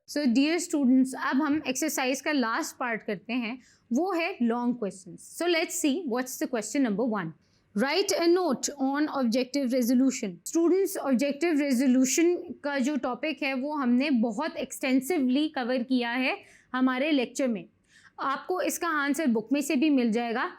So dear students, अब हम exercise का लास्ट पार्ट करते हैं, वो है long question. So let's see what's the question number 1. Right a note on objective resolution. Students, objective resolution का जो टॉपिक है वो हमने बहुत एक्सटेंसिवली कवर किया है हमारे लेक्चर में. आपको इसका आंसर बुक में से भी मिल जाएगा.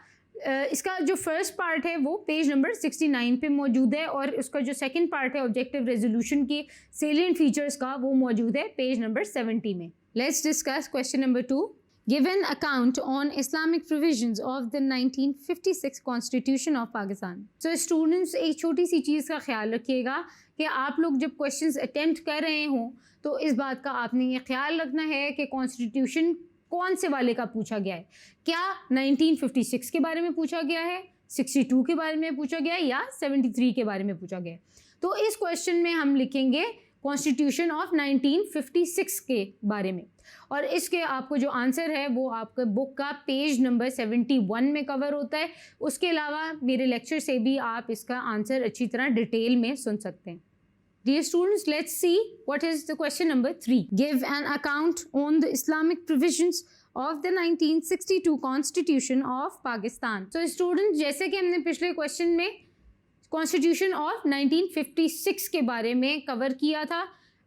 इसका जो फर्स्ट पार्ट है वो पेज नंबर 69 पे मौजूद है और उसका जो सेकंड पार्ट है ऑब्जेक्टिव रेजोल्यूशन के सेलिएंट फीचर्स का वो मौजूद है पेज नंबर 70 में. Let's discuss question number 2. Give an account on Islamic provisions of the 1956 Constitution of Pakistan. So students, एक छोटी सी चीज़ का ख्याल रखिएगा कि आप लोग जब क्वेश्चंस अटेम्प्ट कर रहे हों तो इस बात का आपने ये ख्याल रखना है कि कॉन्स्टिट्यूशन कौन से वाले का पूछा गया है. क्या 1956 के बारे में पूछा गया है, 62 के बारे में पूछा गया है या 73 के बारे में पूछा गया है. तो इस क्वेश्चन में हम लिखेंगे कॉन्स्टिट्यूशन ऑफ 1956 के बारे में और इसके आपको जो आंसर है वो आपके बुक का पेज नंबर 71 में कवर होता है. उसके अलावा मेरे लेक्चर से भी आप इसका आंसर अच्छी तरह डिटेल में सुन सकते हैं. Dear students, let's see what is the question number 3. Give an account on the Islamic provisions of the 1962 Constitution of Pakistan. So students, जैसे कि हमने पिछले क्वेश्चन में कॉन्स्टिट्यूशन ऑफ 1956 के बारे में कवर किया था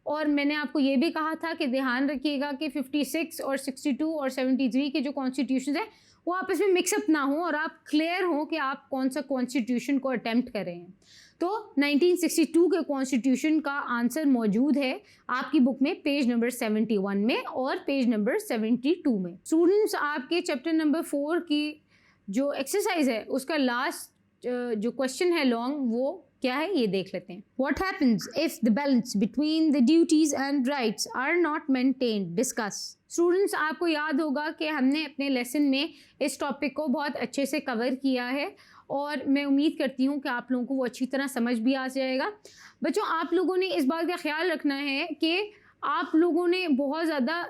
और मैंने आपको ये भी कहा था कि ध्यान रखिएगा कि 56 और 62 और 73 के जो कॉन्स्टिट्यूशन है वो आपस में मिक्सअप ना हो और आप क्लियर हो कि आप कौन सा कॉन्स्टिट्यूशन को अटेम्प्ट कर रहे हैं. तो 1962 के कॉन्स्टिट्यूशन का आंसर मौजूद है आपकी बुक में पेज नंबर 71 में और पेज नंबर 72 में. स्टूडेंट्स, आपके चैप्टर नंबर 4 की जो एक्सरसाइज है उसका लास्ट जो क्वेश्चन है लॉन्ग, वो क्या है ये देख लेते हैं. What happens if the balance between the duties and rights are not maintained? Discuss. Students, आपको याद होगा कि हमने अपने लेसन में इस टॉपिक को बहुत अच्छे से कवर किया है और मैं उम्मीद करती हूँ कि आप लोगों को वो अच्छी तरह समझ भी आ जाएगा. बच्चों, आप लोगों ने इस बात का ख्याल रखना है कि आप लोगों ने बहुत ज़्यादा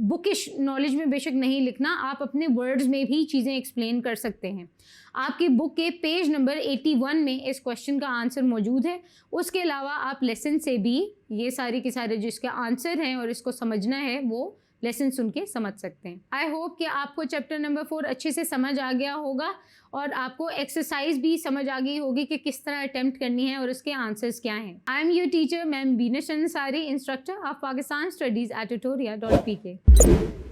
बुकिश नॉलेज में बेशक नहीं लिखना, आप अपने वर्ड्स में भी चीज़ें एक्सप्लेन कर सकते हैं. आपकी बुक के पेज नंबर 81 में इस क्वेश्चन का आंसर मौजूद है. उसके अलावा आप लेसन से भी ये सारे के सारे जो इसके आंसर हैं और इसको समझना है वो लेसन सुन के समझ सकते हैं. आई होप कि आपको चैप्टर नंबर 4 अच्छे से समझ आ गया होगा और आपको एक्सरसाइज भी समझ आ गई होगी कि किस तरह अटेम्प्ट करनी है और उसके आंसर्स क्या हैं. I am your teacher ma'am Beenish Ansari, instructor of Pakistan studies at tutoria.pk.